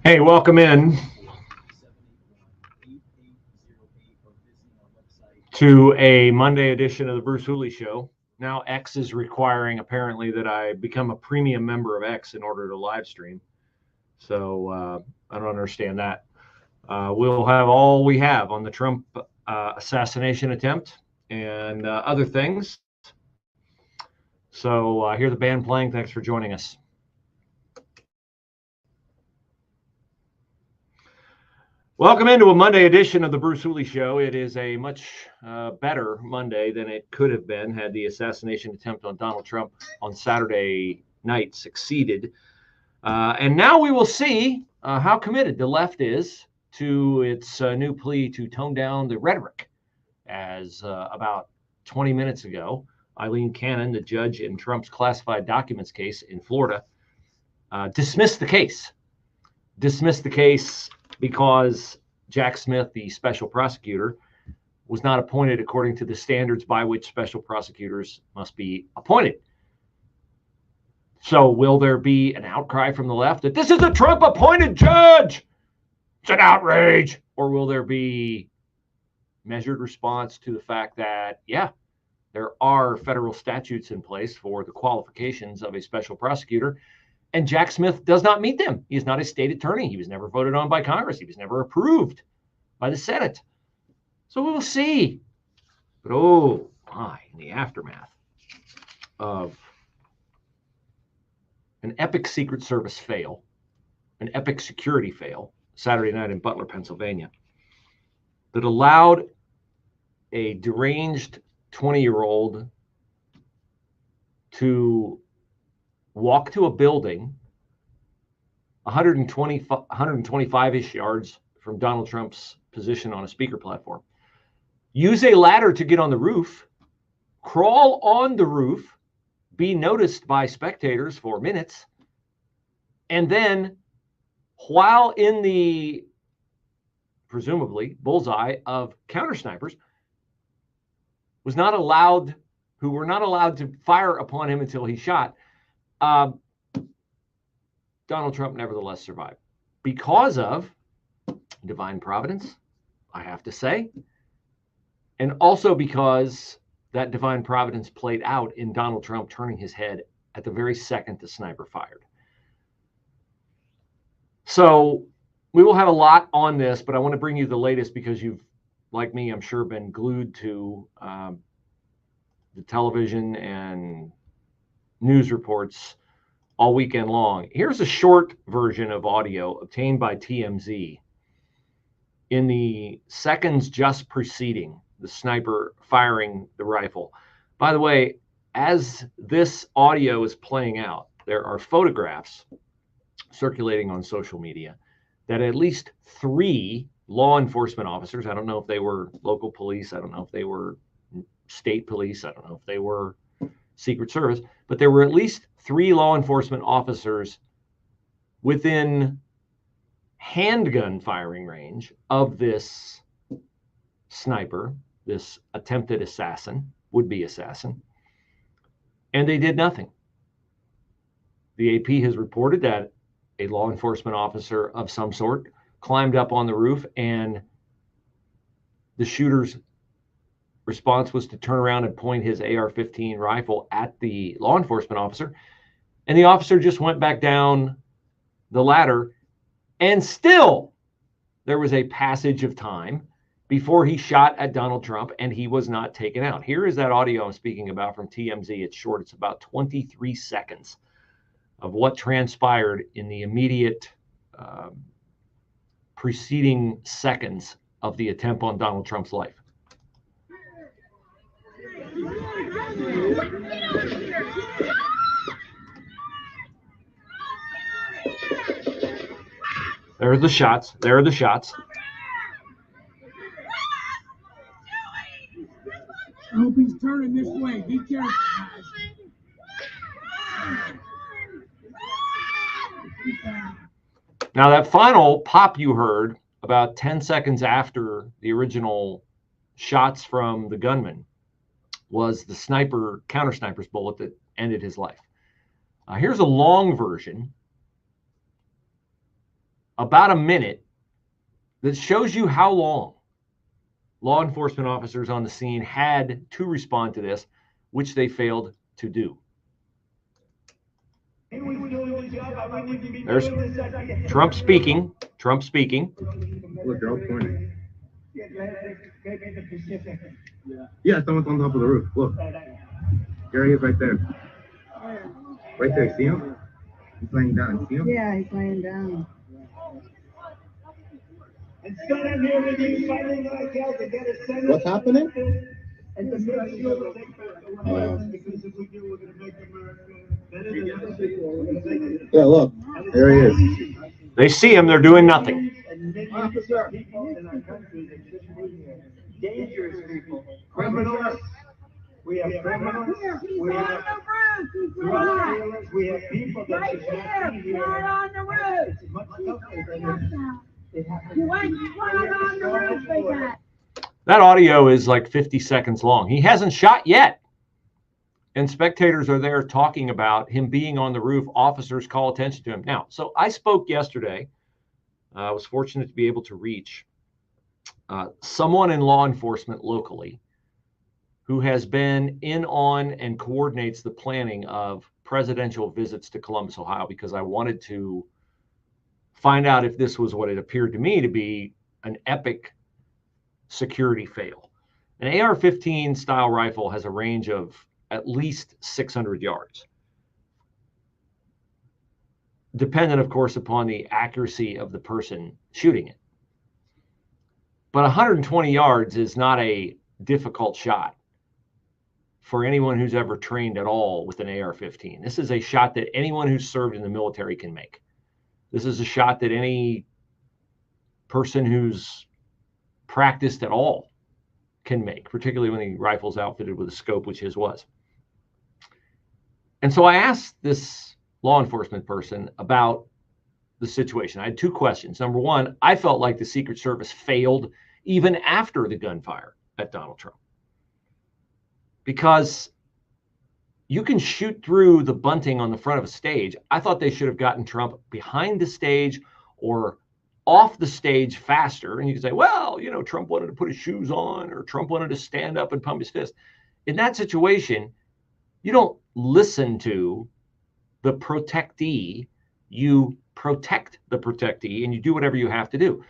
Hey, welcome in to a Monday edition of the Bruce Hooley Show. Now X is requiring apparently that I become a premium member of X in order to live stream. So I don't understand that. We'll have all we have on the Trump assassination attempt and other things. So here's the band playing. Thanks for joining us. Welcome into a Monday edition of the Bruce Hooley Show. It is a much better Monday than it could have been had the assassination attempt on Donald Trump on Saturday night succeeded. And now we will see how committed the left is to its new plea to tone down the rhetoric. As about 20 minutes ago, Eileen Cannon, the judge in Trump's classified documents case in Florida, dismissed the case. Dismissed the case because Jack Smith, the special prosecutor, was not appointed according to the standards by which special prosecutors must be appointed. So will there be an outcry from the left that this is a Trump-appointed judge? It's an outrage. Or will there be measured response to the fact that, yeah, there are federal statutes in place for the qualifications of a special prosecutor, and Jack Smith does not meet them. He is not a state attorney. He was never voted on by Congress. He was never approved by the Senate. So we will see. But oh my, in the aftermath of an epic Secret Service fail, an epic security fail, Saturday night in Butler, Pennsylvania, that allowed a deranged 20-year-old to walk to a building 125-ish yards from Donald Trump's position on a speaker platform, use a ladder to get on the roof, crawl on the roof, be noticed by spectators for minutes, and then, while in the presumably bullseye of counter snipers, who were not allowed to fire upon him until he shot, Donald Trump nevertheless survived because of divine providence, I have to say, and also because that divine providence played out in Donald Trump turning his head at the very second the sniper fired. So we will have a lot on this, but I want to bring you the latest because you've, like me, I'm sure, been glued to the television and news reports all weekend long. Here's a short version of audio obtained by TMZ in the seconds just preceding the sniper firing the rifle. By the way, as this audio is playing out, there are photographs circulating on social media that at least 3 law enforcement officers, I don't know if they were local police, I don't know if they were state police, I don't know if they were Secret Service, but there were at least 3 law enforcement officers within handgun firing range of this sniper, this attempted assassin, would-be assassin, and they did nothing. The AP has reported that a law enforcement officer of some sort climbed up on the roof, and the shooter's response was to turn around and point his AR-15 rifle at the law enforcement officer, and the officer just went back down the ladder, and still there was a passage of time before he shot at Donald Trump, and he was not taken out. Here is that audio I'm speaking about from TMZ. It's short. It's about 23 seconds of what transpired in the immediate preceding seconds of the attempt on Donald Trump's life. There are the shots. There are the shots. I hope he's turning this way. Be careful, guys. Now, that final pop you heard about 10 seconds after the original shots from the gunman was the counter sniper's bullet that ended his life. Here's a long version, about a minute, that shows you how long law enforcement officers on the scene had to respond to this, which they failed to do. There's Trump speaking. Trump speaking. Look, they're all pointing. Yeah, someone's on top of the roof. Look. There he is right there. Right there, see him? He's laying down. See him? Yeah, he's laying down. What's happening? Yeah, look. There he is. They see him. They're doing nothing. Officer. Dangerous people. Criminals. We have criminals. We have drug dealers. We have people that should not be here. Not on the roof. It's much tougher than You ain't not on the roof like that. That audio is like 50 seconds long. He hasn't shot yet. And spectators are there talking about him being on the roof. Officers call attention to him. Now, so I spoke yesterday. I was fortunate to be able to reach someone in law enforcement locally who has been in on and coordinates the planning of presidential visits to Columbus, Ohio, because I wanted to find out if this was what it appeared to me to be an epic security fail. An AR-15 style rifle has a range of at least 600 yards, dependent, of course, upon the accuracy of the person shooting it. But 120 yards is not a difficult shot for anyone who's ever trained at all with an AR-15. This is a shot that anyone who's served in the military can make. This is a shot that any person who's practiced at all can make, particularly when the rifle's outfitted with a scope, which his was. And so I asked this law enforcement person about the situation. I had two questions. Number one, I felt like the Secret Service failed even after the gunfire at Donald Trump, because you can shoot through the bunting on the front of a stage. I thought they should have gotten Trump behind the stage or off the stage faster. And you can say, well, you know, Trump wanted to put his shoes on, or Trump wanted to stand up and pump his fist. In that situation, you don't listen to the protectee. You protect the protectee, and you do whatever you have to do.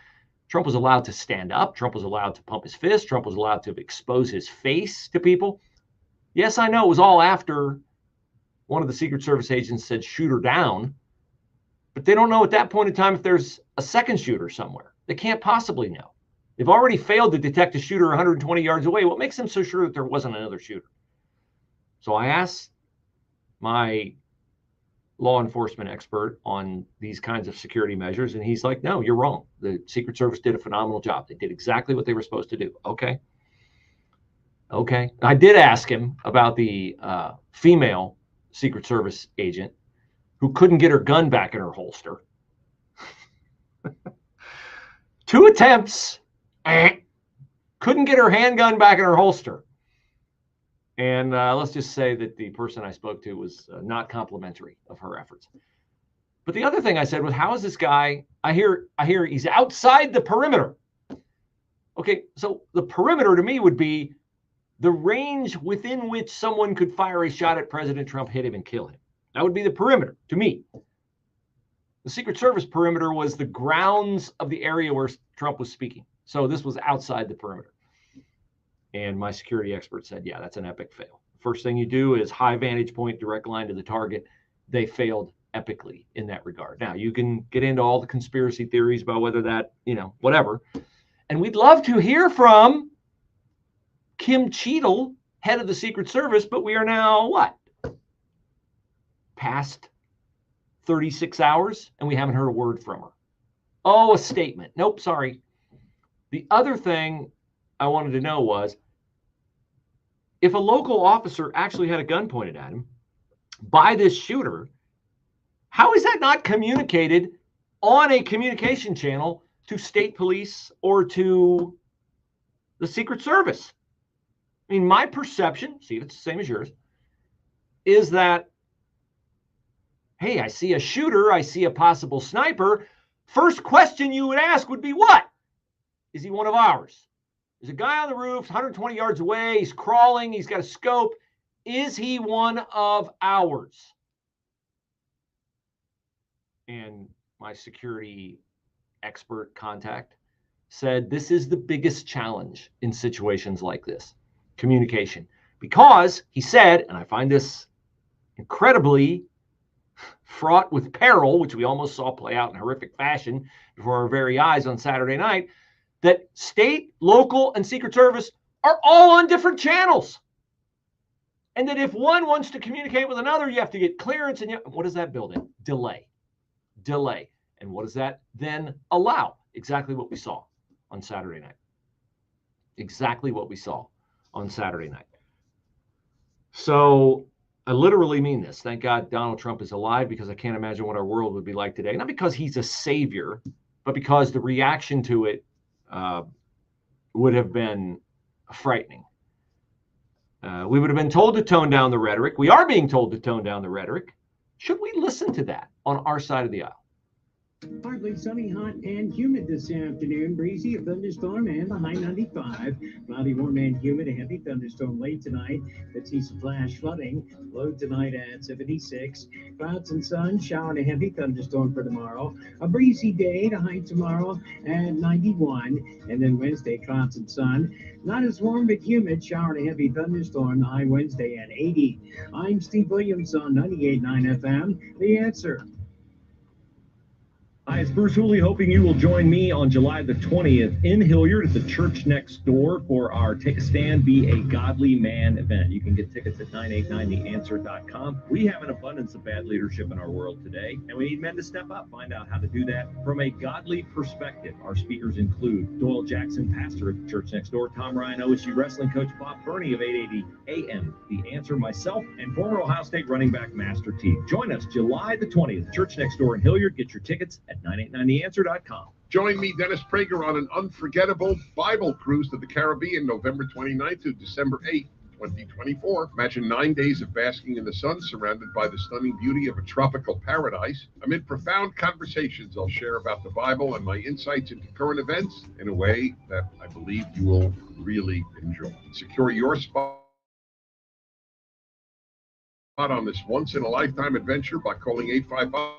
Trump was allowed to stand up. Trump was allowed to pump his fist. Trump was allowed to expose his face to people. Yes, I know it was all after one of the Secret Service agents said, shoot her down. But they don't know at that point in time if there's a second shooter somewhere. They can't possibly know. They've already failed to detect a shooter 120 yards away. What makes them so sure that there wasn't another shooter? So I asked my law enforcement expert on these kinds of security measures, and he's like, no, you're wrong. The Secret Service did a phenomenal job. They did exactly what they were supposed to do. Okay. I did ask him about the female Secret Service agent who couldn't get her gun back in her holster. 2 attempts, couldn't get her handgun back in her holster. And let's just say that the person I spoke to was not complimentary of her efforts. But the other thing I said was, how is this guy? I hear he's outside the perimeter. Okay, so the perimeter to me would be the range within which someone could fire a shot at President Trump, hit him, and kill him. That would be the perimeter to me. The Secret Service perimeter was the grounds of the area where Trump was speaking. So this was outside the perimeter. And my security expert said, yeah, that's an epic fail. First thing you do is high vantage point, direct line to the target. They failed epically in that regard. Now, you can get into all the conspiracy theories about whether that, whatever. And we'd love to hear from Kim Cheadle, head of the Secret Service, but we are now, what? Past 36 hours, and we haven't heard a word from her. Oh, a statement. Nope, sorry. The other thing I wanted to know was, if a local officer actually had a gun pointed at him by this shooter, how is that not communicated on a communication channel to state police or to the Secret Service? I mean, my perception, see if it's the same as yours, is that hey, I see a shooter, I see a possible sniper, first question you would ask would be what? Is he one of ours? There's a guy on the roof, 120 yards away, he's crawling, he's got a scope. Is he one of ours? And my security expert contact said, this is the biggest challenge in situations like this, communication. Because he said, and I find this incredibly fraught with peril, which we almost saw play out in horrific fashion before our very eyes on Saturday night, that state, local, and Secret Service are all on different channels. And that if one wants to communicate with another, you have to get clearance. And what does that build in? Delay. And what does that then allow? Exactly what we saw on Saturday night. Exactly what we saw on Saturday night. So I literally mean this. Thank God Donald Trump is alive, because I can't imagine what our world would be like today. Not because he's a savior, but because the reaction to it would have been frightening. We would have been told to tone down the rhetoric. We are being told to tone down the rhetoric. Should we listen to that on our side of the aisle? Partly sunny, hot, and humid this afternoon. Breezy, a thunderstorm, and the high 95. Cloudy, warm, and humid. A heavy thunderstorm late tonight. Could see some flash flooding. Low tonight at 76. Clouds and sun, shower and a heavy thunderstorm for tomorrow. A breezy day, the high tomorrow at 91. And then Wednesday, clouds and sun. Not as warm, but humid. Shower and a heavy thunderstorm. The high Wednesday at 80. I'm Steve Williams on 98.9 FM. The Answer. Hi, it's Bruce Hooley, hoping you will join me on July the 20th in Hilliard at the Church Next Door for our Take a Stand, Be a Godly Man event. You can get tickets at 989theanswer.com. We have an abundance of bad leadership in our world today, and we need men to step up, find out how to do that from a godly perspective. Our speakers include Doyle Jackson, pastor at the Church Next Door, Tom Ryan, OSU wrestling coach, Bob Burney of 880 AM, The Answer, myself, and former Ohio State running back Master T. Join us July the 20th, Church Next Door in Hilliard. Get your tickets at 989theanswer.com. Join me, Dennis Prager, on an unforgettable Bible cruise to the Caribbean, November 29th to December 8th, 2024. Imagine 9 days of basking in the sun, surrounded by the stunning beauty of a tropical paradise. Amid profound conversations, I'll share about the Bible and my insights into current events in a way that I believe you will really enjoy. Secure your spot on this once-in-a-lifetime adventure by calling 855.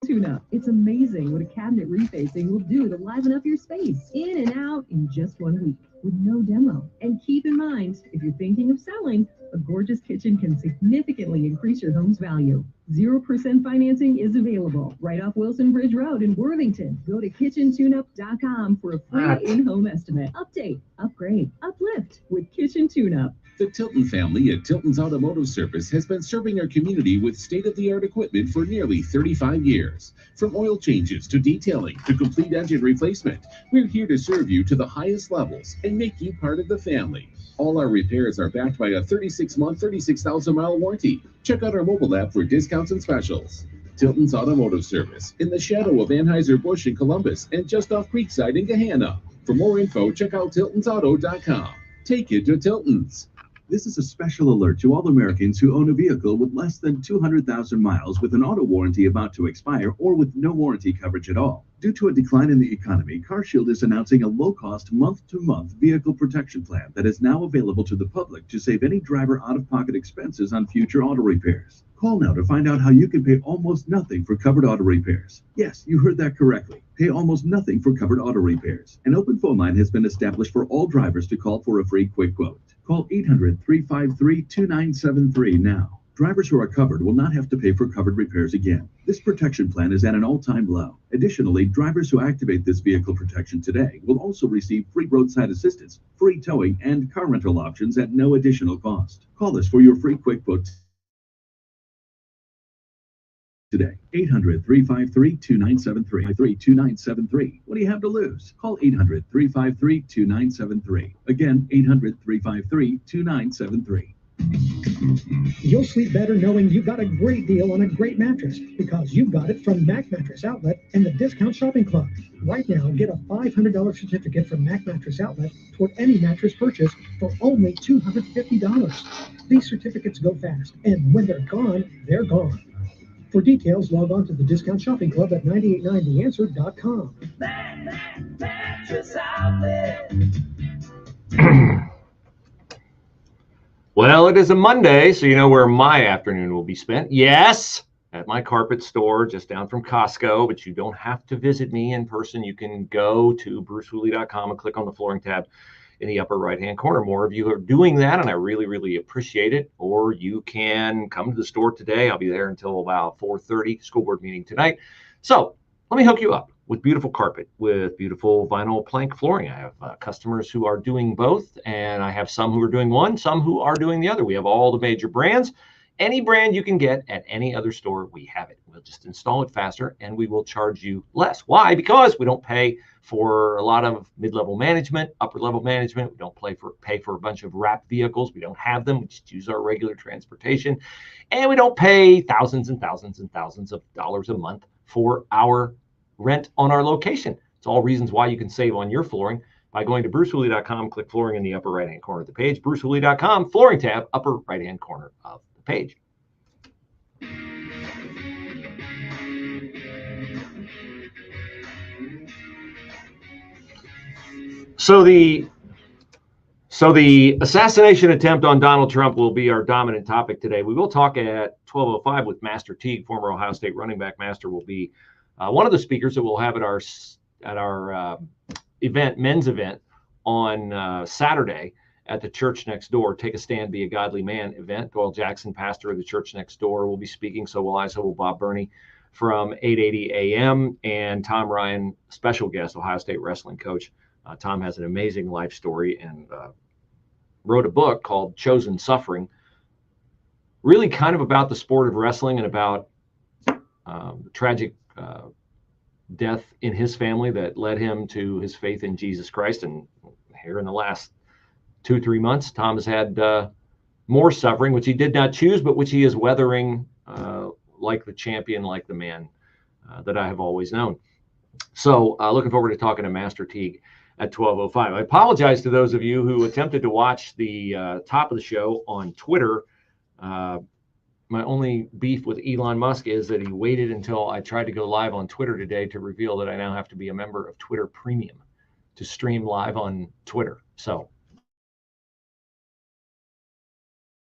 Tune-up. It's amazing what a cabinet refacing will do to liven up your space. In and out in just 1 week with no demo. And keep in mind, if you're thinking of selling, a gorgeous kitchen can significantly increase your home's value. 0% financing is available right off Wilson Bridge Road in Worthington. Go to kitchentune-up.com for a free in-home estimate. Update, upgrade, uplift with Kitchen Tune-Up. The Tilton family at Tilton's Automotive Service has been serving our community with state-of-the-art equipment for nearly 35 years. From oil changes to detailing to complete engine replacement, we're here to serve you to the highest levels and make you part of the family. All our repairs are backed by a 36-month, 36,000-mile warranty. Check out our mobile app for discounts and specials. Tilton's Automotive Service, in the shadow of Anheuser-Busch in Columbus and just off Creekside in Gahanna. For more info, check out tiltonsauto.com. Take it to Tilton's. This is a special alert to all Americans who own a vehicle with less than 200,000 miles with an auto warranty about to expire or with no warranty coverage at all. Due to a decline in the economy, CarShield is announcing a low-cost month-to-month vehicle protection plan that is now available to the public to save any driver out-of-pocket expenses on future auto repairs. Call now to find out how you can pay almost nothing for covered auto repairs. Yes, you heard that correctly. Pay almost nothing for covered auto repairs. An open phone line has been established for all drivers to call for a free quick quote. Call 800-353-2973 now. Drivers who are covered will not have to pay for covered repairs again. This protection plan is at an all-time low. Additionally, drivers who activate this vehicle protection today will also receive free roadside assistance, free towing, and car rental options at no additional cost. Call us for your free quick quote today. 800-353-2973. 2973. What do you have to lose? Call 800-353-2973. Again, 800-353-2973. You'll sleep better knowing you got a great deal on a great mattress because you got it from Mac Mattress Outlet and the Discount Shopping Club. Right now, get a $500 certificate from Mac Mattress Outlet toward any mattress purchase for only $250. These certificates go fast, and when they're gone, they're gone. For details, log on to the Discount Shopping Club at 989theanswer.com. Mattress Outlet. Well, it is a Monday, so you know where my afternoon will be spent. Yes, at my carpet store just down from Costco, but you don't have to visit me in person. You can go to brucehooley.com and click on the flooring tab in the upper right-hand corner. More of you are doing that, and I really, really appreciate it. Or you can come to the store today. I'll be there until about 4:30, school board meeting tonight. So let me hook you up with beautiful carpet, with beautiful vinyl plank flooring. I have customers who are doing both, and I have some who are doing one, some who are doing the other. We have all the major brands. Any brand you can get at any other store, we have it. We'll just install it faster, and we will charge you less. Why? Because we don't pay for a lot of mid-level management, upper-level management. We don't pay for a bunch of wrapped vehicles. We don't have them. We just use our regular transportation. And we don't pay thousands and thousands and thousands of dollars a month for our rent on our location. It's all reasons why you can save on your flooring by going to brucehooley.com, click flooring in the upper right-hand corner of the page. brucehooley.com, flooring tab, upper right-hand corner of the page. So the assassination attempt on Donald Trump will be our dominant topic today. We will talk at 12:05 with Master Teague, former Ohio State running back. Master will be one of the speakers that we'll have at our event, men's event, on Saturday at the Church Next Door. Take a Stand, Be a Godly Man event. Doyle Jackson, pastor of the Church Next Door, will be speaking. So will I. So will Bob Burney from 8:80 a.m. and Tom Ryan, special guest, Ohio State wrestling coach. Tom has an amazing life story and wrote a book called Chosen Suffering, really kind of about the sport of wrestling and about the tragic death in his family that led him to his faith in Jesus Christ. And here in the last 2-3 months, Tom has had more suffering, which he did not choose, but which he is weathering like the champion, like the man that I have always known. So looking forward to talking to Master Teague at 12:05. I apologize to those of you who attempted to watch the top of the show on Twitter. My only beef with Elon Musk is that he waited until I tried to go live on Twitter today to reveal that I now have to be a member of Twitter Premium to stream live on Twitter. So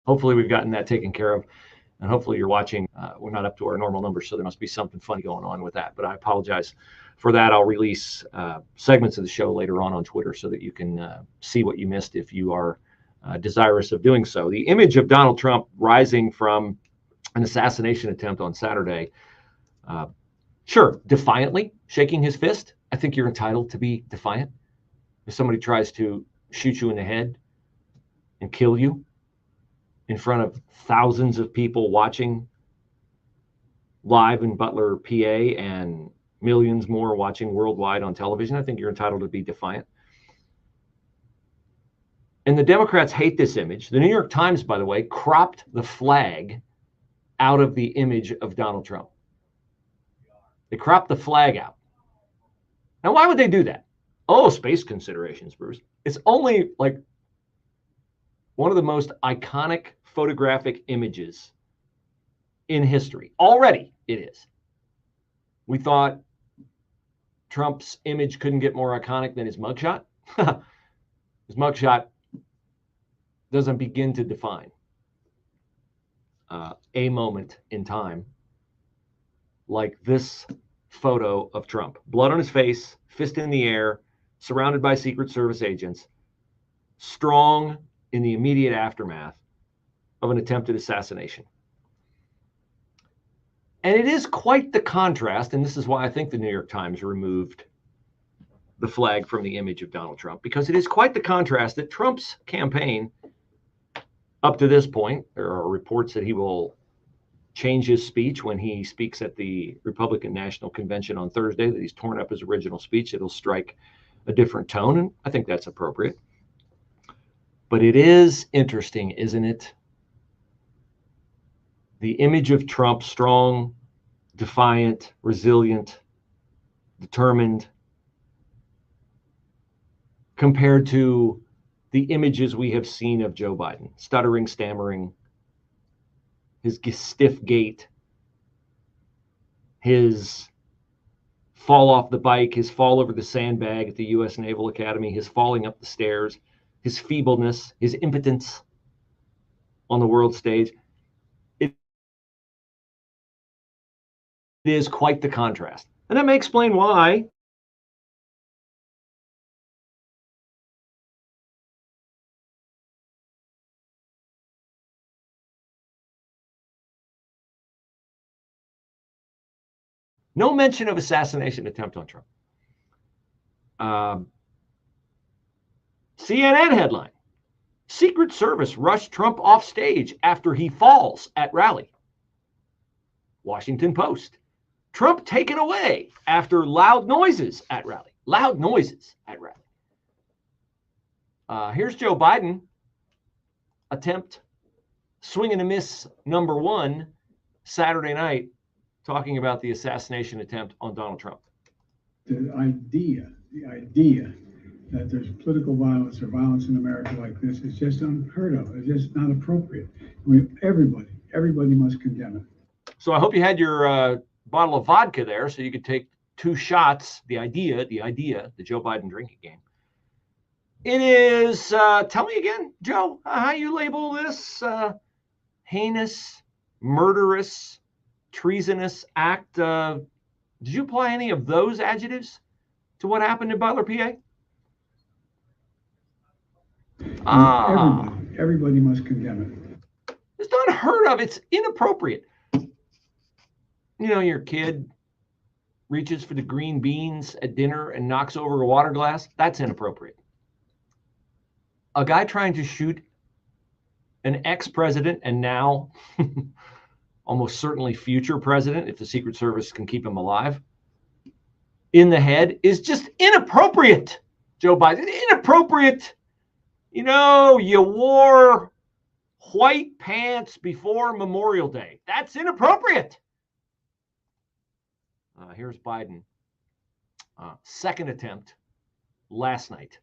hopefully we've gotten that taken care of, and hopefully you're watching. We're not up to our normal numbers, so there must be something funny going on with that. But I apologize for that. I'll release segments of the show later on Twitter so that you can see what you missed if you are desirous of doing so. The image of Donald Trump rising from an assassination attempt on Saturday, sure, defiantly shaking his fist. I think you're entitled to be defiant. If somebody tries to shoot you in the head and kill you in front of thousands of people watching live in Butler, PA, and millions more watching worldwide on television, I think you're entitled to be defiant. And the Democrats hate this image. The New York Times, by the way, cropped the flag out of the image of Donald Trump. They cropped the flag out. Now, why would they do that? Oh, space considerations, Bruce. It's only like one of the most iconic photographic images in history. Already it is. We thought Trump's image couldn't get more iconic than his mugshot. His mugshot doesn't begin to define a moment in time like this photo of Trump. Blood on his face, fist in the air, surrounded by Secret Service agents, strong in the immediate aftermath of an attempted assassination. And it is quite the contrast, and this is why I think the New York Times removed the flag from the image of Donald Trump, because it is quite the contrast that Trump's campaign, up to this point, there are reports that he will change his speech when he speaks at the Republican National Convention on Thursday, that he's torn up his original speech. It'll strike a different tone, and I think that's appropriate. But it is interesting, isn't it, The image of Trump, strong, defiant, resilient, determined, compared to the images we have seen of Joe Biden, stuttering, stammering, his stiff gait, his fall off the bike, his fall over the sandbag at the U.S. Naval Academy, his falling up the stairs, his feebleness, his impotence on the world stage. It is quite the contrast. And that may explain why no mention of assassination attempt on Trump. CNN headline: Secret Service rushed Trump off stage after he falls at rally. Washington Post: Trump taken away after loud noises at rally. Loud noises at rally. Here's Joe Biden attempt, swing and a miss number one, Saturday night, talking about the assassination attempt on Donald Trump. The idea that there's political violence or violence in America like this is just unheard of. It's just not appropriate. I mean, everybody must condemn it. So I hope you had your bottle of vodka there so you could take 2 shots. The idea, the Joe Biden drinking game. It is, tell me again, Joe, how you label this heinous, murderous, treasonous act. Did you apply any of those adjectives to what happened in Butler, PA? Everybody must condemn it. It's not unheard of. It's inappropriate. You know, your kid reaches for the green beans at dinner and knocks over a water glass. That's inappropriate. A guy trying to shoot an ex-president and now almost certainly future president, if the Secret Service can keep him alive, in the head is just inappropriate. Joe Biden, inappropriate. You know, you wore white pants before Memorial Day. That's inappropriate. Here's Biden. Second attempt last night.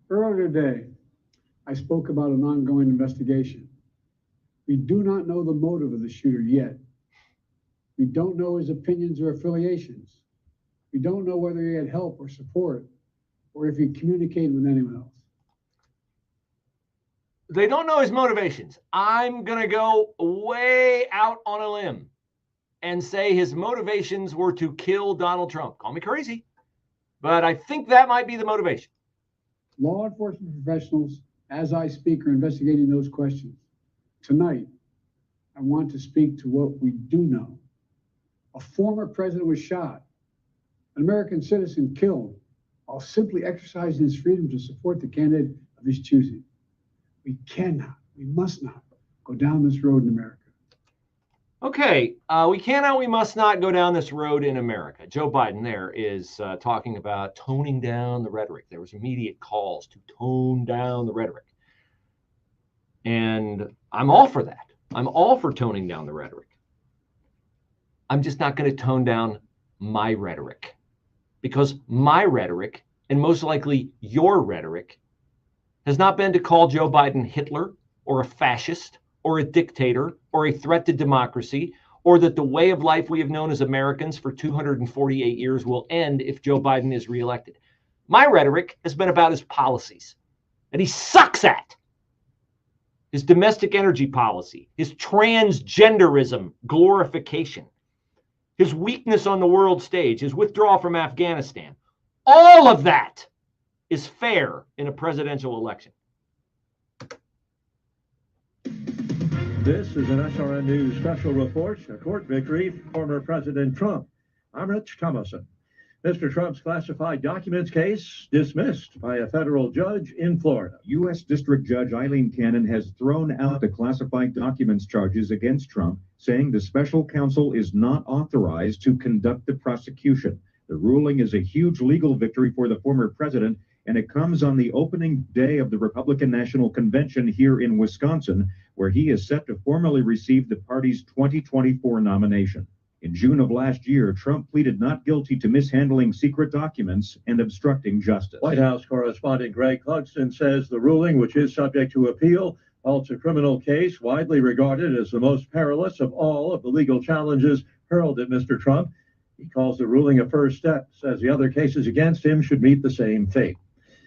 Earlier today, I spoke about an ongoing investigation. We do not know the motive of the shooter yet. We don't know his opinions or affiliations. We don't know whether he had help or support or if he communicated with anyone else. They don't know his motivations. I'm going to go way out on a limb and say his motivations were to kill Donald Trump. Call me crazy, but I think that might be the motivation. Law enforcement professionals, as I speak, are investigating those questions. Tonight, I want to speak to what we do know. A former president was shot, an American citizen killed, while simply exercising his freedom to support the candidate of his choosing. We cannot, we must not go down this road in America. Okay, we must not go down this road in America. Joe Biden there is talking about toning down the rhetoric. There was immediate calls to tone down the rhetoric. And I'm all for that. I'm all for toning down the rhetoric. I'm just not going to tone down my rhetoric, because my rhetoric, and most likely your rhetoric, has not been to call Joe Biden Hitler or a fascist or a dictator or a threat to democracy, or that the way of life we have known as Americans for 248 years will end if Joe Biden is reelected. My rhetoric has been about his policies that he sucks at. His domestic energy policy, his transgenderism glorification, his weakness on the world stage, his withdrawal from Afghanistan. All of that is fair in a presidential election. This is an SRN News special report, a court victory for former President Trump. I'm Rich Thomason. Mr. Trump's classified documents case dismissed by a federal judge in Florida. U.S. District Judge Eileen Cannon has thrown out the classified documents charges against Trump, saying the special counsel is not authorized to conduct the prosecution. The ruling is a huge legal victory for the former president, and it comes on the opening day of the Republican National Convention here in Wisconsin, where he is set to formally receive the party's 2024 nomination. In June of last year, Trump pleaded not guilty to mishandling secret documents and obstructing justice. White House correspondent Greg Clugston says the ruling, which is subject to appeal, halts a criminal case widely regarded as the most perilous of all of the legal challenges hurled at Mr. Trump. He calls the ruling a first step, says the other cases against him should meet the same fate.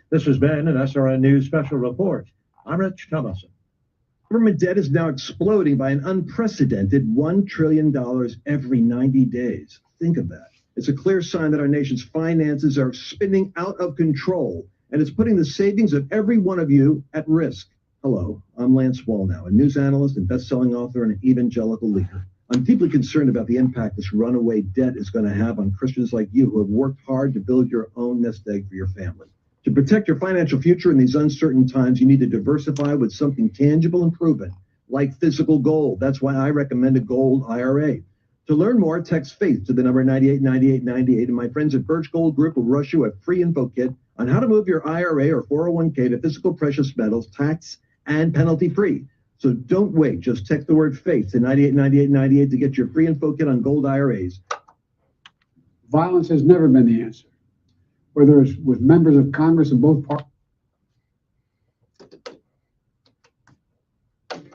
This has been an SRN News Special Report. I'm Rich Thomason. Government debt is now exploding by an unprecedented $1 trillion every 90 days. Think of that. It's a clear sign that our nation's finances are spinning out of control, and it's putting the savings of every one of you at risk. Hello, I'm Lance Wallnow, a news analyst and best-selling author and an evangelical leader. I'm deeply concerned about the impact this runaway debt is going to have on Christians like you who have worked hard to build your own nest egg for your family. To protect your financial future in these uncertain times, you need to diversify with something tangible and proven, like physical gold. That's why I recommend a gold IRA. To learn more, text FAITH to the number 989898, and my friends at Birch Gold Group will rush you a free info kit on how to move your IRA or 401k to physical precious metals, tax and penalty free. So don't wait. Just text the word FAITH to 989898 to get your free info kit on gold IRAs. Violence has never been the answer, whether it's with members of Congress of both parties.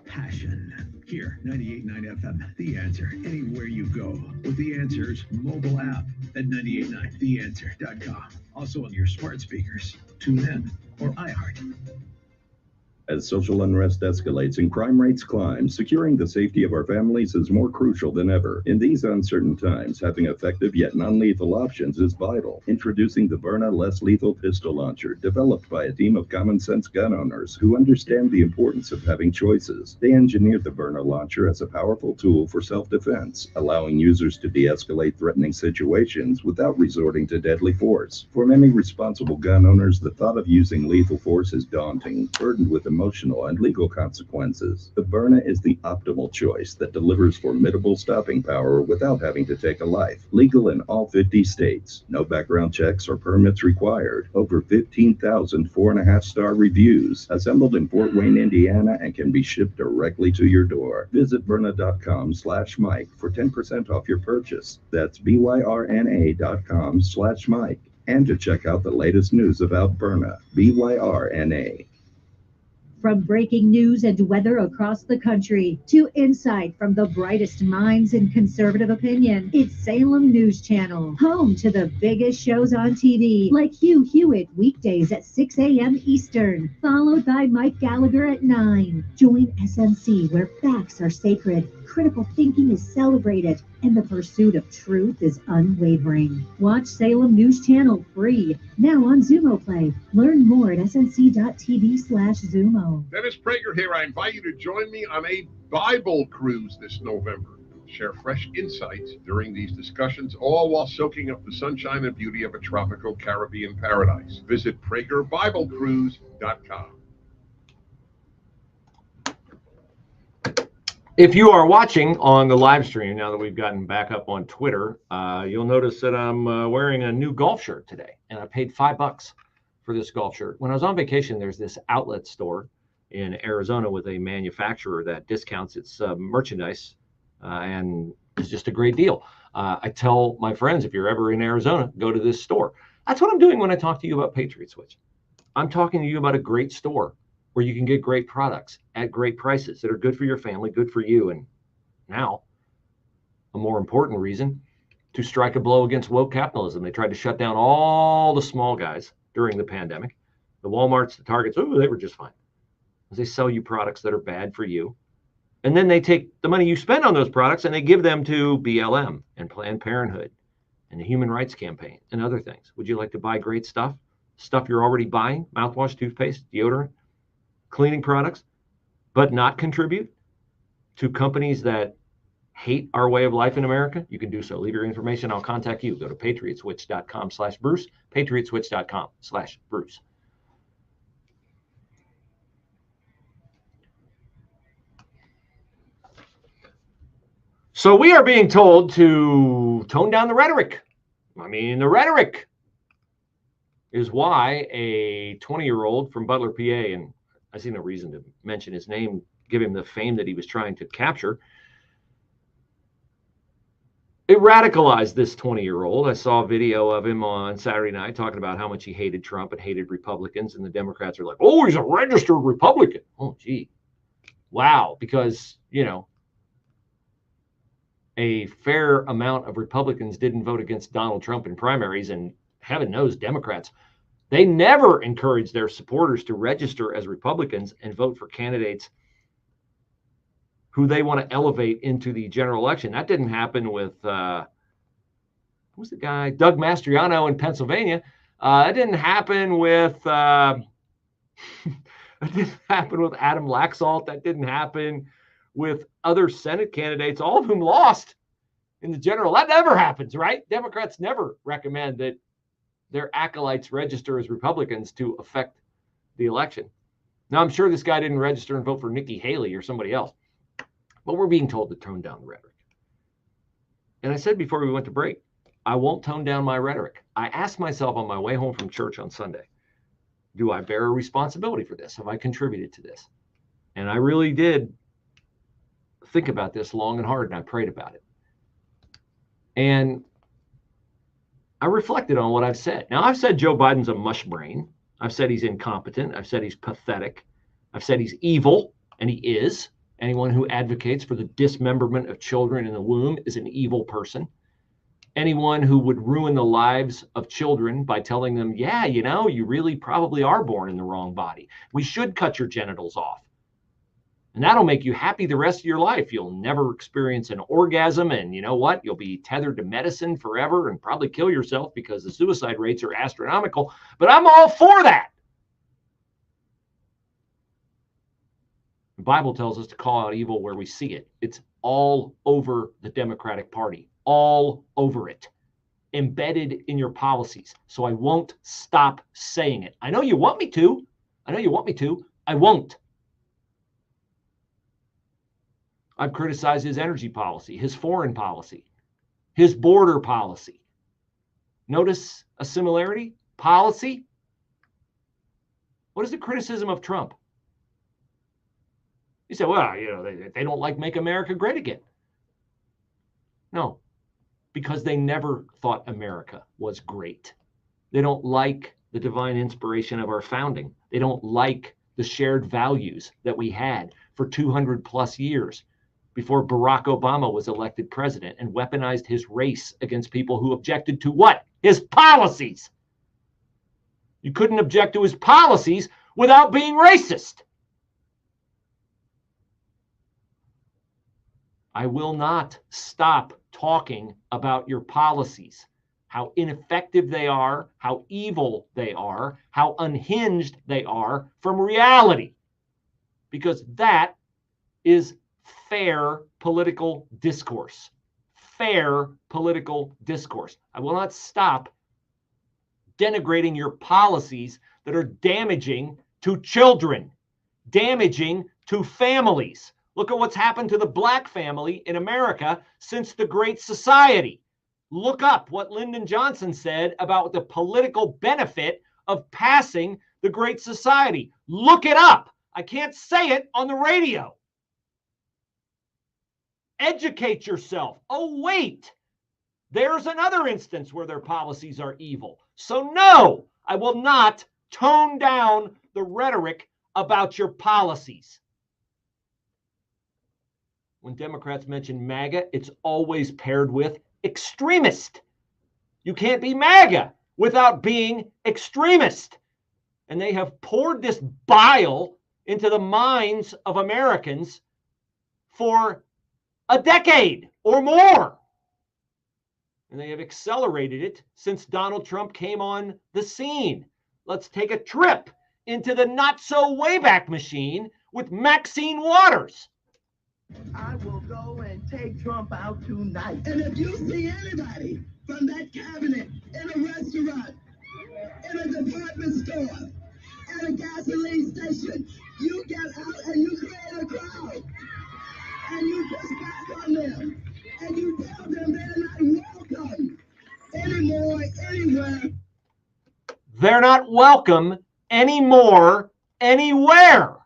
Passion. Here, 98.9 FM, The Answer, anywhere you go. With The Answer's mobile app at 98.9theanswer.com. Also on your smart speakers, TuneIn, or iHeart. As social unrest escalates and crime rates climb, securing the safety of our families is more crucial than ever. In these uncertain times, having effective yet non-lethal options is vital. Introducing the Byrna Less Lethal Pistol Launcher, developed by a team of common-sense gun owners who understand the importance of having choices. They engineered the Byrna launcher as a powerful tool for self-defense, allowing users to de-escalate threatening situations without resorting to deadly force. For many responsible gun owners, the thought of using lethal force is daunting, burdened with emotional and legal consequences. The Byrna is the optimal choice that delivers formidable stopping power without having to take a life. Legal in all 50 states. No background checks or permits required. Over 15,000 4.5-star reviews. Assembled in Fort Wayne, Indiana, and can be shipped directly to your door. Visit Byrna.com/Mike for 10% off your purchase. That's BYRNA.com/Mike. And to check out the latest news about Byrna. BYRNA. From breaking news and weather across the country to insight from the brightest minds in conservative opinion, it's Salem News Channel, home to the biggest shows on TV, like Hugh Hewitt weekdays at 6 a.m. Eastern, followed by Mike Gallagher at 9. Join SNC, where facts are sacred, critical thinking is celebrated, and the pursuit of truth is unwavering. Watch Salem News Channel free, now on Zumo Play. Learn more at snc.tv/Zumo. Dennis Prager here. I invite you to join me on a Bible cruise this November. Share fresh insights during these discussions, all while soaking up the sunshine and beauty of a tropical Caribbean paradise. Visit PragerBibleCruise.com. If you are watching on the live stream, now that we've gotten back up on Twitter, you'll notice that I'm wearing a new golf shirt today, and I paid $5 for this golf shirt. When I was on vacation, there's this outlet store in Arizona with a manufacturer that discounts its merchandise, and it's just a great deal. I tell my friends, if you're ever in Arizona, go to this store. That's what I'm doing when I talk to you about Patriot Switch. I'm talking to you about a great store where you can get great products at great prices that are good for your family, good for you. And now, a more important reason, to strike a blow against woke capitalism. They tried to shut down all the small guys during the pandemic. The Walmarts, the Targets, they were just fine. They sell you products that are bad for you. And then they take the money you spend on those products and they give them to BLM and Planned Parenthood and the Human Rights Campaign and other things. Would you like to buy great stuff? Stuff you're already buying? Mouthwash, toothpaste, deodorant, cleaning products, but not contribute to companies that hate our way of life in America? You can do so. Leave your information. I'll contact you. Go to patriotswitch.com/Bruce, patriotswitch.com/Bruce. So we are being told to tone down the rhetoric. I mean, the rhetoric is why a 20-year-old from Butler, PA, and I see no reason to mention his name give him the fame that he was trying to capture. It radicalized this 20-year-old. I saw a video of him on Saturday night talking about how much he hated Trump and hated Republicans, and the Democrats are like, oh, he's a registered Republican. Oh, gee. Wow. Because, you know, a fair amount of Republicans didn't vote against Donald Trump in primaries, and heaven knows Democrats, they never encourage their supporters to register as Republicans and vote for candidates who they want to elevate into the general election. That didn't happen with, who's the guy? Doug Mastriano in Pennsylvania. It didn't happen with, it didn't happen with Adam Laxalt. That didn't happen with other Senate candidates, all of whom lost in the general. That never happens, right? Democrats never recommend that their acolytes register as Republicans to affect the election. Now, I'm sure this guy didn't register and vote for Nikki Haley or somebody else, but we're being told to tone down the rhetoric. And I said before we went to break, I won't tone down my rhetoric. I asked myself on my way home from church on Sunday, do I bear a responsibility for this? Have I contributed to this? And I really did think about this long and hard, and I prayed about it. And I reflected on what I've said. Now, I've said Joe Biden's a mush brain. I've said he's incompetent. I've said he's pathetic. I've said he's evil, and he is. Anyone who advocates for the dismemberment of children in the womb is an evil person. Anyone who would ruin the lives of children by telling them, yeah, you know, you really probably are born in the wrong body. We should cut your genitals off. And that'll make you happy the rest of your life. You'll never experience an orgasm. And you know what? You'll be tethered to medicine forever and probably kill yourself because the suicide rates are astronomical. But I'm all for that. The Bible tells us to call out evil where we see it. It's all over the Democratic Party, all over it, embedded in your policies. So I won't stop saying it. I know you want me to. I won't. I've criticized his energy policy, his foreign policy, his border policy. Notice a similarity? Policy. What is the criticism of Trump? You say, well, you know, they don't like Make America Great Again. No, because they never thought America was great. They don't like the divine inspiration of our founding. They don't like the shared values that we had for 200 plus years before Barack Obama was elected president and weaponized his race against people who objected to what? His policies. You couldn't object to his policies without being racist. I will not stop talking about your policies, how ineffective they are, how evil they are, how unhinged they are from reality, because that is fair political discourse. Fair political discourse. I will not stop denigrating your policies that are damaging to children, damaging to families. Look at what's happened to the black family in America since the Great Society. Look up what Lyndon Johnson said about the political benefit of passing the Great Society. Look it up. I can't say it on the radio. Educate yourself. Oh, wait. There's another instance where their policies are evil. So no, I will not tone down the rhetoric about your policies. When Democrats mention MAGA, it's always paired with extremist. You can't be MAGA without being extremist. And they have poured this bile into the minds of Americans for a decade or more. And they have accelerated it since Donald Trump came on the scene. Let's take a trip into the not-so-way-back machine with Maxine Waters. I will go and take Trump out tonight. And if you see anybody from that cabinet in a restaurant, in a department store, at a gasoline station, you get out and you create a crowd. And you push back on them. And you tell them they're not welcome anymore, anywhere. They're not welcome anymore, anywhere.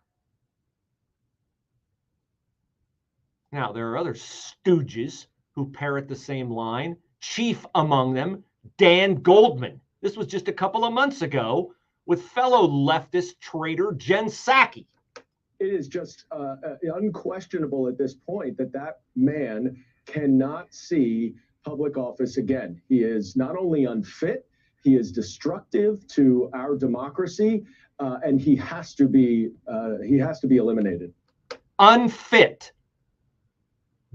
Now, there are other stooges who parrot the same line, chief among them, Dan Goldman. This was just a couple of months ago with fellow leftist traitor Jen Psaki. It is just unquestionable at this point that that man cannot see public office again. He is not only unfit, he is destructive to our democracy, and he has to be eliminated. Unfit,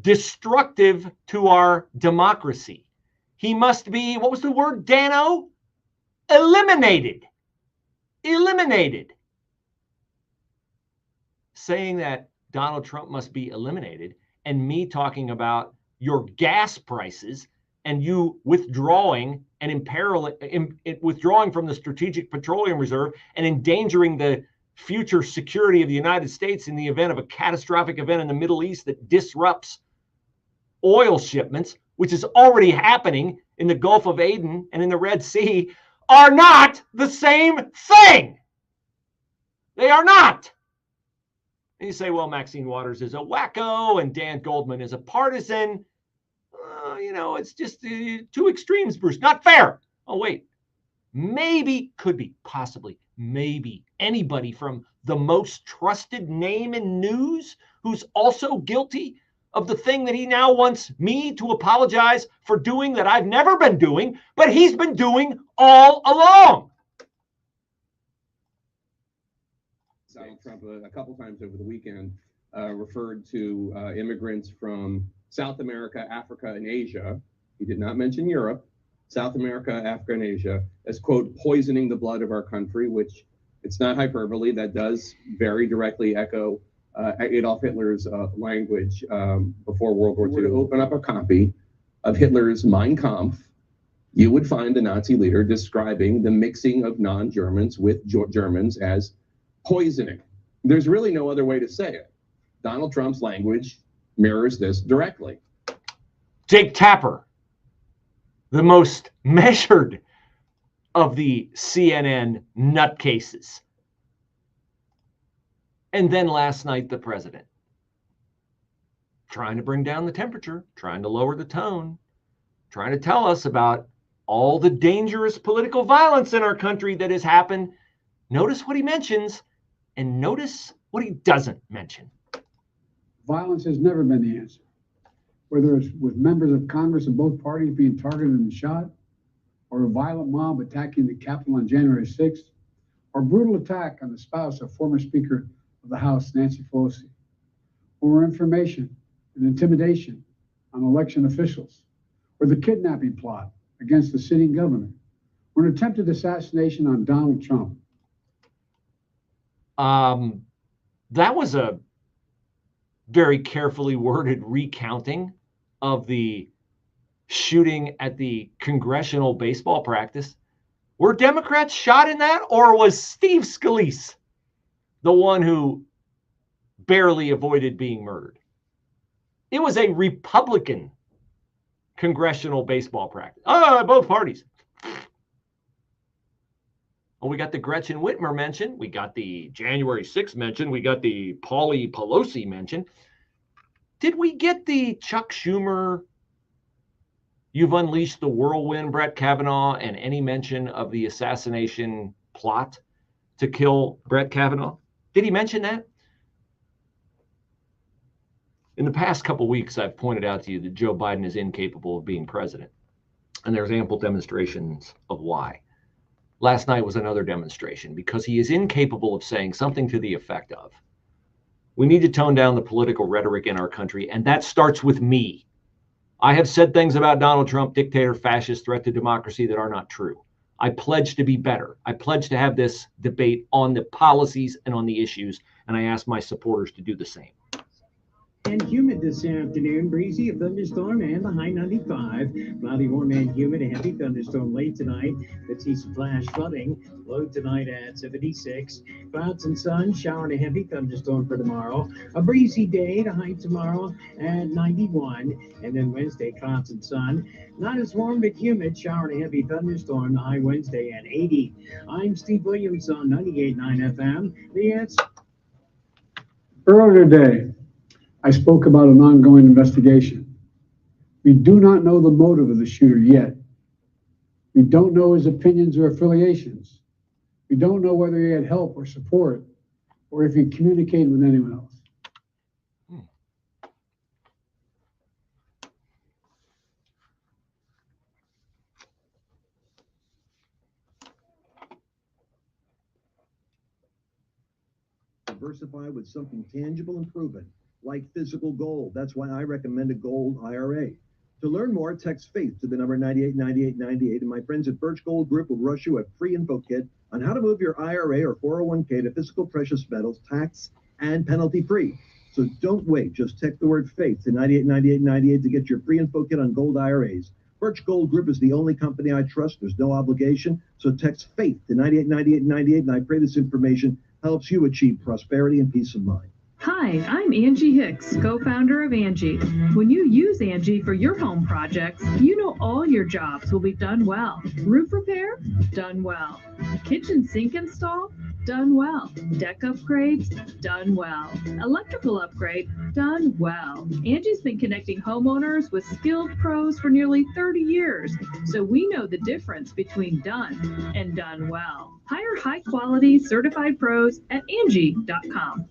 destructive to our democracy. He must be, what was the word, Dano? Eliminated. Eliminated. Saying that Donald Trump must be eliminated, and me talking about your gas prices and you withdrawing and withdrawing from the Strategic Petroleum Reserve and endangering the future security of the United States in the event of a catastrophic event in the Middle East that disrupts oil shipments, which is already happening in the Gulf of Aden and in the Red Sea, are not the same thing. They are not. And you say, well, Maxine Waters is a wacko and Dan Goldman is a partisan. It's just two extremes, Bruce. Not fair. Oh, wait. Maybe, could be, possibly, maybe anybody from the most trusted name in news who's also guilty of the thing that he now wants me to apologize for doing that I've never been doing, but he's been doing all along. Donald Trump a couple times over the weekend referred to immigrants from South America, Africa, and Asia. He did not mention Europe. South America, Africa, and Asia as, quote, poisoning the blood of our country, which it's not hyperbole. That does very directly echo Adolf Hitler's language before World War II. To open up a copy of Hitler's Mein Kampf, you would find the Nazi leader describing the mixing of non-Germans with Germans as poisoning. There's really no other way to say it. Donald Trump's language mirrors this directly. Jake Tapper, the most measured of the CNN nutcases. And then last night, the president, trying to bring down the temperature, trying to lower the tone, trying to tell us about all the dangerous political violence in our country that has happened. Notice what he mentions and notice what he doesn't mention. Violence has never been the answer. Whether it's with members of Congress of both parties being targeted and shot, or a violent mob attacking the Capitol on January 6th, or brutal attack on the spouse of former Speaker of the House, Nancy Pelosi, or information and intimidation on election officials, or the kidnapping plot against the sitting governor, or an attempted assassination on Donald Trump. That was a very carefully worded recounting of the shooting at the congressional baseball practice. Were Democrats shot in that, or was Steve Scalise the one who barely avoided being murdered? It was a Republican congressional baseball practice. Both parties. Well, we got the Gretchen Whitmer mention. We got the January 6th mention. We got the Pauley Pelosi mention. Did we get the Chuck Schumer, you've unleashed the whirlwind, Brett Kavanaugh, and any mention of the assassination plot to kill Brett Kavanaugh? Did he mention that? In the past couple of weeks, I've pointed out to you that Joe Biden is incapable of being president. And there's ample demonstrations of why. Last night was another demonstration because he is incapable of saying something to the effect of, we need to tone down the political rhetoric in our country, and that starts with me. I have said things about Donald Trump, dictator, fascist, threat to democracy that are not true. I pledge to be better. I pledge to have this debate on the policies and on the issues, and I ask my supporters to do the same. And humid this afternoon, breezy, a thunderstorm and the high 95. Cloudy, warm and humid, a heavy thunderstorm late tonight. Could see some flash flooding. Low tonight at 76. Clouds and sun, shower and a heavy thunderstorm for tomorrow. A breezy day, the high tomorrow at 91. And then Wednesday, clouds and sun. Not as warm but humid, shower and a heavy thunderstorm, the high Wednesday at 80. I'm Steve Williams on 98.9 FM. The answer. Earlier today, I spoke about an ongoing investigation. We do not know the motive of the shooter yet. We don't know his opinions or affiliations. We don't know whether he had help or support, or if he communicated with anyone else. Diversify with something tangible and proven, like physical gold. That's why I recommend a gold IRA. To learn more, text FAITH to the number 989898, and my friends at Birch Gold Group will rush you a free info kit on how to move your IRA or 401k to physical precious metals, tax and penalty free. So don't wait. Just text the word FAITH to 989898 to get your free info kit on gold IRAs. Birch Gold Group is the only company I trust. There's no obligation. So text FAITH to 989898, and I pray this information helps you achieve prosperity and peace of mind. Hi, I'm Angie Hicks, co-founder of Angie. When you use Angie for your home projects, you know all your jobs will be done well. Roof repair? Done well. Kitchen sink install? Done well. Deck upgrades? Done well. Electrical upgrade? Done well. Angie's been connecting homeowners with skilled pros for nearly 30 years, so we know the difference between done and done well. Hire high-quality certified pros at Angie.com.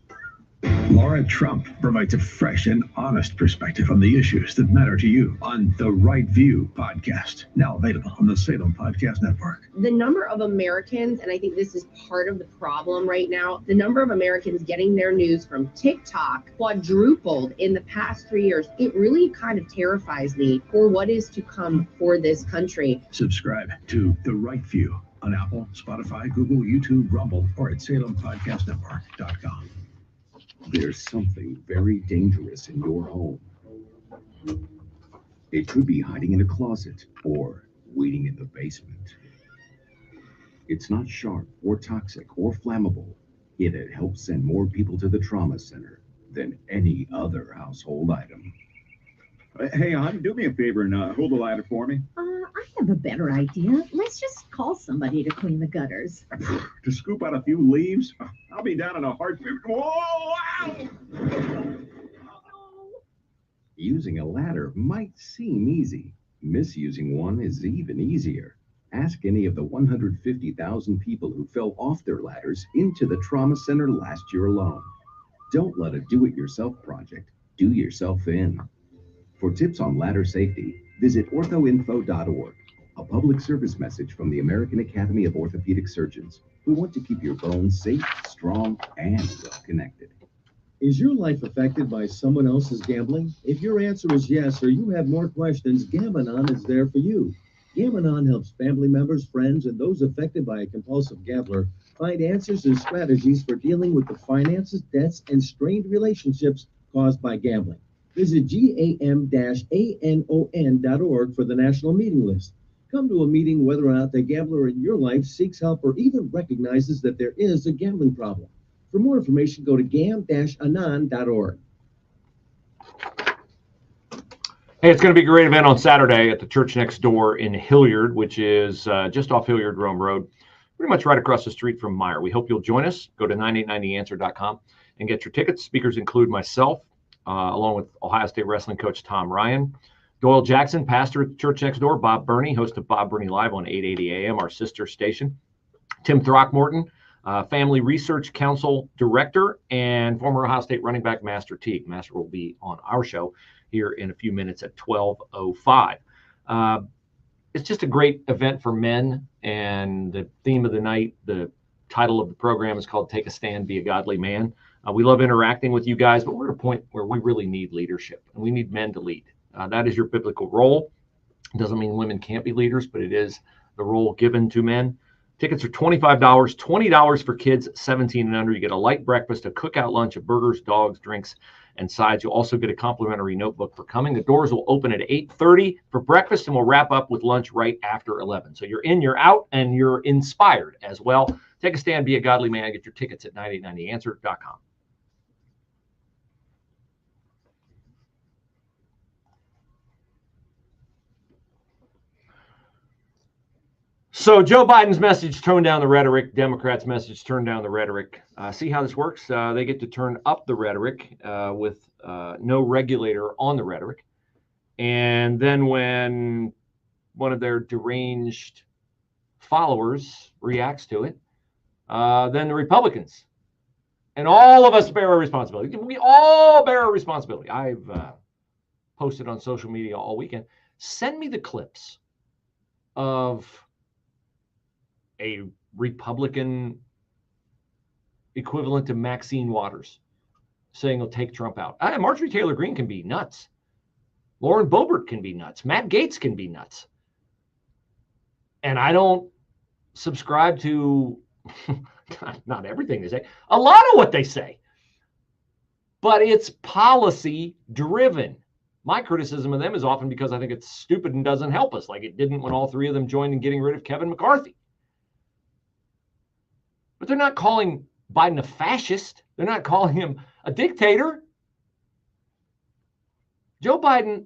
Laura Trump provides a fresh and honest perspective on the issues that matter to you on the Right View podcast, now available on the Salem Podcast Network. The number of Americans, and I think this is part of the problem right now, the number of Americans getting their news from TikTok quadrupled in the past 3 years. It really kind of terrifies me for what is to come for this country. Subscribe to the Right View on Apple, Spotify, Google, YouTube, Rumble, or at SalemPodcastNetwork.com. There's something very dangerous in your home. It could be hiding in a closet or waiting in the basement. It's not sharp or toxic or flammable, yet it helps send more people to the trauma center than any other household item. Hey, hon, do me a favor and hold the ladder for me. I have a better idea. Let's just call somebody to clean the gutters. To scoop out a few leaves? I'll be down in a heartbeat. Whoa! Ow! Using a ladder might seem easy. Misusing one is even easier. Ask any of the 150,000 people who fell off their ladders into the trauma center last year alone. Don't let a do-it-yourself project do yourself in. For tips on ladder safety, visit orthoinfo.org, a public service message from the American Academy of Orthopedic Surgeons, who want to keep your bones safe, strong, and well-connected. Is your life affected by someone else's gambling? If your answer is yes, or you have more questions, Gambling is there for you. Gambling helps family members, friends, and those affected by a compulsive gambler find answers and strategies for dealing with the finances, debts, and strained relationships caused by gambling. Visit gam-anon.org for the national meeting list. Come to a meeting whether or not the gambler in your life seeks help or even recognizes that there is a gambling problem. For more information, go to gam-anon.org. Hey, it's going to be a great event on Saturday at the church next door in Hilliard, which is just off Hilliard Rome Road, pretty much right across the street from Meyer. We hope you'll join us. Go to 9890answer.com and get your tickets. Speakers include myself, along with Ohio State wrestling coach Tom Ryan, Doyle Jackson, pastor at the church next door, Bob Burney, host of Bob Burney Live on 880 AM, our sister station, Tim Throckmorton, Family Research Council Director, and former Ohio State running back Master Teague. Master will be on our show here in a few minutes at 12:05. It's just a great event for men, and the theme of the night, the title of the program is called Take a Stand, Be a Godly Man. We love interacting with you guys, but we're at a point where we really need leadership, and we need men to lead. That is your biblical role. It doesn't mean women can't be leaders, but it is the role given to men. Tickets are $25, $20 for kids 17 and under. You get a light breakfast, a cookout lunch, of burgers, dogs, drinks, and sides. You'll also get a complimentary notebook for coming. The doors will open at 8:30 for breakfast, and we'll wrap up with lunch right after 11. So you're in, you're out, and you're inspired as well. Take a stand, be a godly man. Get your tickets at 9890answer.com. So Joe Biden's message toned down the rhetoric. Democrats' message turned down the rhetoric. See how this works? They get to turn up the rhetoric with no regulator on the rhetoric. And then when one of their deranged followers reacts to it, then the Republicans and all of us bear a responsibility. We all bear a responsibility. I've posted on social media all weekend. Send me the clips of a Republican equivalent to Maxine Waters saying he'll take Trump out. Marjorie Taylor Greene can be nuts. Lauren Boebert can be nuts. Matt Gaetz can be nuts. And I don't subscribe to not everything they say, a lot of what they say. But it's policy driven. My criticism of them is often because I think it's stupid and doesn't help us, like it didn't when all three of them joined in getting rid of Kevin McCarthy. But they're not calling Biden a fascist. They're not calling him a dictator. Joe Biden,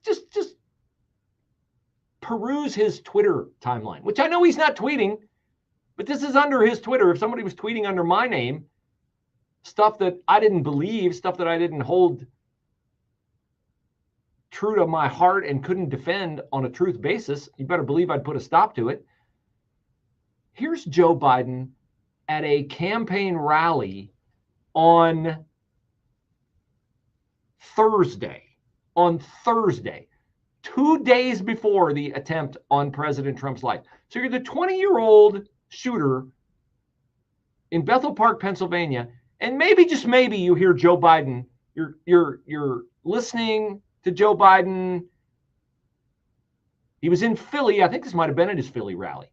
just peruse his Twitter timeline, which I know he's not tweeting, but this is under his Twitter. If somebody was tweeting under my name, stuff that I didn't believe, stuff that I didn't hold true to my heart and couldn't defend on a truth basis, you better believe I'd put a stop to it. Here's Joe Biden at a campaign rally on Thursday, 2 days before the attempt on President Trump's life. So you're the 20-year-old shooter in Bethel Park, Pennsylvania, and maybe, just maybe, you hear Joe Biden. You're listening to Joe Biden. He was in Philly. I think this might have been at his Philly rally.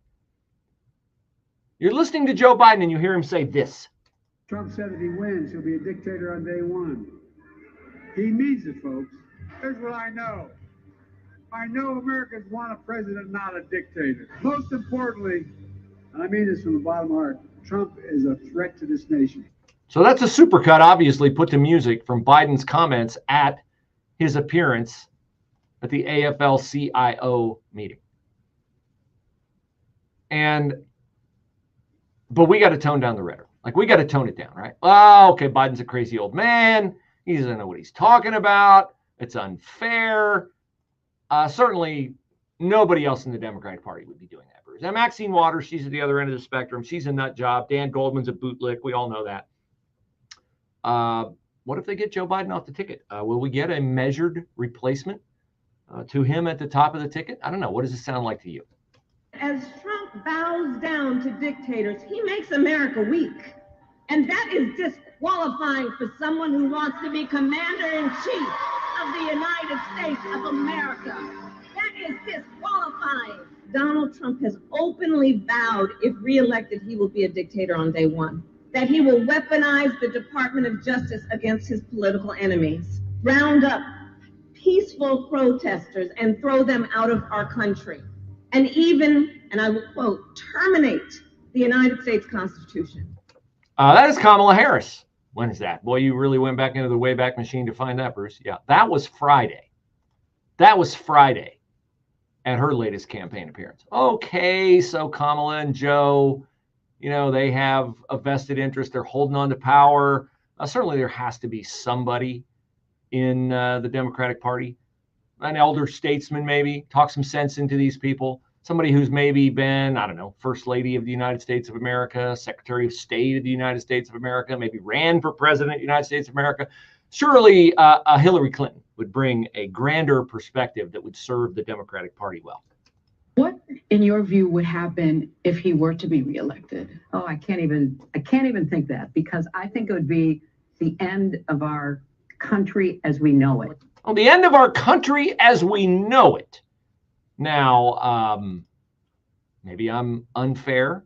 You're listening to Joe Biden and you hear him say this. Trump said if he wins, he'll be a dictator on day one. He means it, folks. Here's what I know. I know Americans want a president, not a dictator. Most importantly, and I mean this from the bottom of my heart, Trump is a threat to this nation. So that's a supercut, obviously, put to music from Biden's comments at his appearance at the AFL-CIO meeting. But we got to tone down the rhetoric. Like, we got to tone it down, right? Oh, okay, Biden's a crazy old man. He doesn't know what he's talking about. It's unfair. Certainly, nobody else in the Democratic Party would be doing that, Bruce. Now, Maxine Waters, she's at the other end of the spectrum. She's a nut job. Dan Goldman's a bootlick. We all know that. What if they get Joe Biden off the ticket? Will we get a measured replacement to him at the top of the ticket? I don't know. What does it sound like to you? As Trump bows down to dictators, he makes America weak. And that is disqualifying for someone who wants to be commander-in-chief of the United States of America. That is disqualifying. Donald Trump has openly vowed, if reelected, he will be a dictator on day one. That he will weaponize the Department of Justice against his political enemies, round up peaceful protesters and throw them out of our country. And even, and I will quote, terminate the United States Constitution. That is Kamala Harris. When is that? Boy, you really went back into the Wayback Machine to find that, Bruce. Yeah, that was Friday. That was Friday at her latest campaign appearance. Okay, so Kamala and Joe, you know, they have a vested interest. They're holding on to power. Certainly there has to be somebody in the Democratic Party, an elder statesman maybe, talk some sense into these people. Somebody who's maybe been, I don't know, First Lady of the United States of America, Secretary of State of the United States of America, maybe ran for President of the United States of America. Surely Hillary Clinton would bring a grander perspective that would serve the Democratic Party well. What, in your view, would happen if he were to be reelected? Oh, I can't even think that, because I think it would be the end of our country as we know it. Oh, the end of our country as we know it. Now, maybe I'm unfair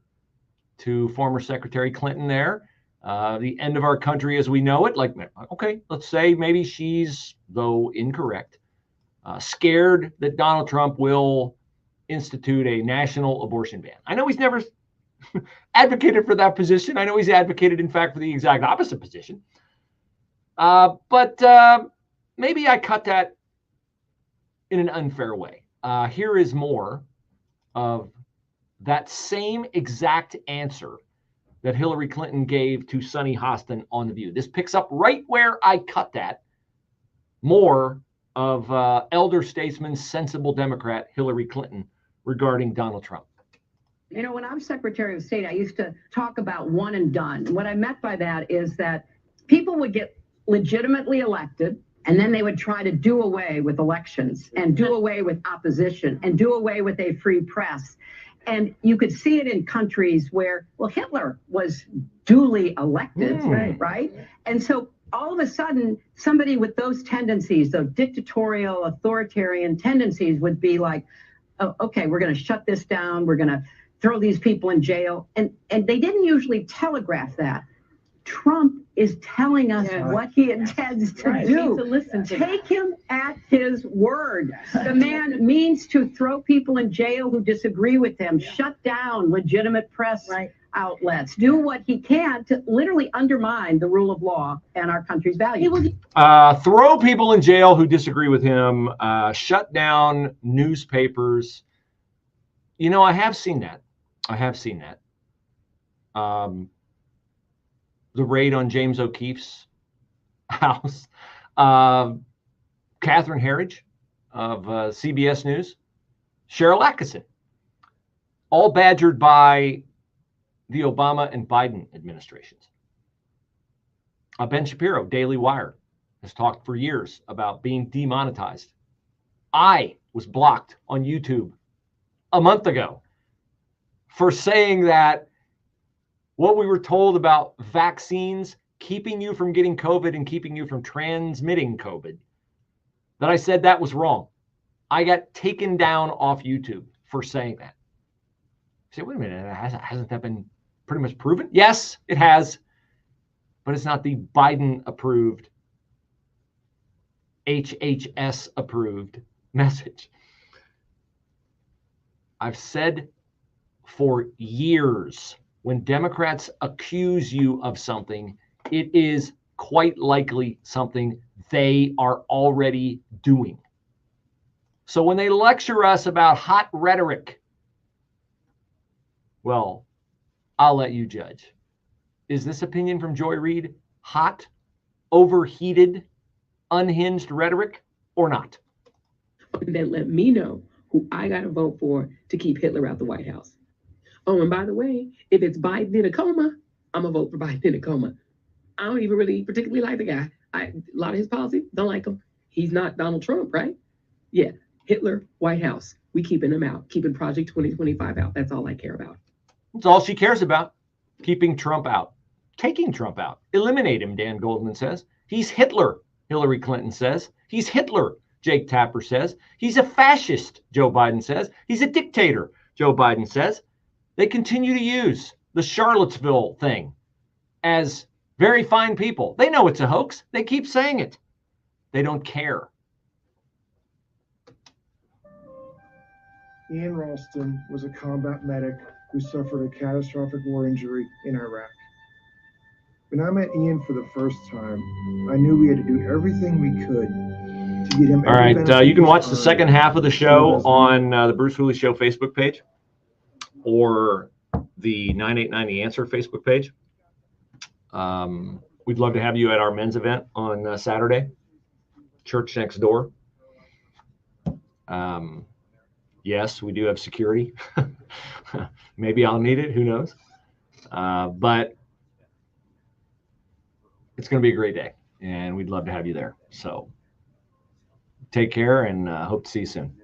to former Secretary Clinton there. The end of our country as we know it. Like, okay, let's say maybe she's, though incorrect, scared that Donald Trump will institute a national abortion ban. I know he's never advocated for that position. I know he's advocated, in fact, for the exact opposite position. But maybe I cut that in an unfair way. Here is more of that same exact answer that Hillary Clinton gave to Sonny Hostin on The View. This picks up right where I cut that. More of elder statesman, sensible Democrat Hillary Clinton regarding Donald Trump. You know, when I was Secretary of State, I used to talk about one and done. And what I meant by that is that people would get legitimately elected, and then they would try to do away with elections and do away with opposition and do away with a free press. And you could see it in countries where, well, Hitler was duly elected, right? And so all of a sudden, somebody with those tendencies, those dictatorial, authoritarian tendencies would be like, oh, okay, we're going to shut this down. We're going to throw these people in jail. And they didn't usually telegraph that. Trump is telling us what he intends to do. To listen to Take him at his word. The man means to throw people in jail who disagree with him, shut down legitimate press outlets, do what he can to literally undermine the rule of law and our country's values. Throw people in jail who disagree with him, shut down newspapers. You know, I have seen that. The raid on James O'Keefe's house. Catherine Herridge of CBS News. Cheryl Atkinson. All badgered by the Obama and Biden administrations. Ben Shapiro, Daily Wire, has talked for years about being demonetized. I was blocked on YouTube a month ago for saying that what we were told about vaccines keeping you from getting COVID and keeping you from transmitting COVID, that I said that was wrong. I got taken down off YouTube for saying that. I said, wait a minute, hasn't that been pretty much proven? Yes, it has, but it's not the Biden-approved, HHS-approved message. I've said for years, when Democrats accuse you of something, it is quite likely something they are already doing. So when they lecture us about hot rhetoric, well, I'll let you judge. Is this opinion from Joy Reid hot, overheated, unhinged rhetoric or not? That let me know who I got to vote for to keep Hitler out the White House. Oh, and by the way, if it's Biden in a coma, I'm going to vote for Biden in a coma. I don't even really particularly like the guy. A lot of his policy, don't like him. He's not Donald Trump, right? Yeah, Hitler, White House. We keeping him out, keeping Project 2025 out. That's all I care about. That's all she cares about, keeping Trump out, taking Trump out. Eliminate him, Dan Goldman says. He's Hitler, Hillary Clinton says. He's Hitler, Jake Tapper says. He's a fascist, Joe Biden says. He's a dictator, Joe Biden says. They continue to use the Charlottesville thing as very fine people. They know it's a hoax. They keep saying it. They don't care. Ian Ralston was a combat medic who suffered a catastrophic war injury in Iraq. When I met Ian for the first time, I knew we had to do everything we could to get him. All right, you can watch the second half of the show on the Bruce Hooley Show Facebook page or the 989 The Answer Facebook page. We'd love to have you at our men's event on Saturday, church next door. Yes, we do have security. Maybe I'll need it. Who knows? But it's going to be a great day, and we'd love to have you there. So take care, and hope to see you soon.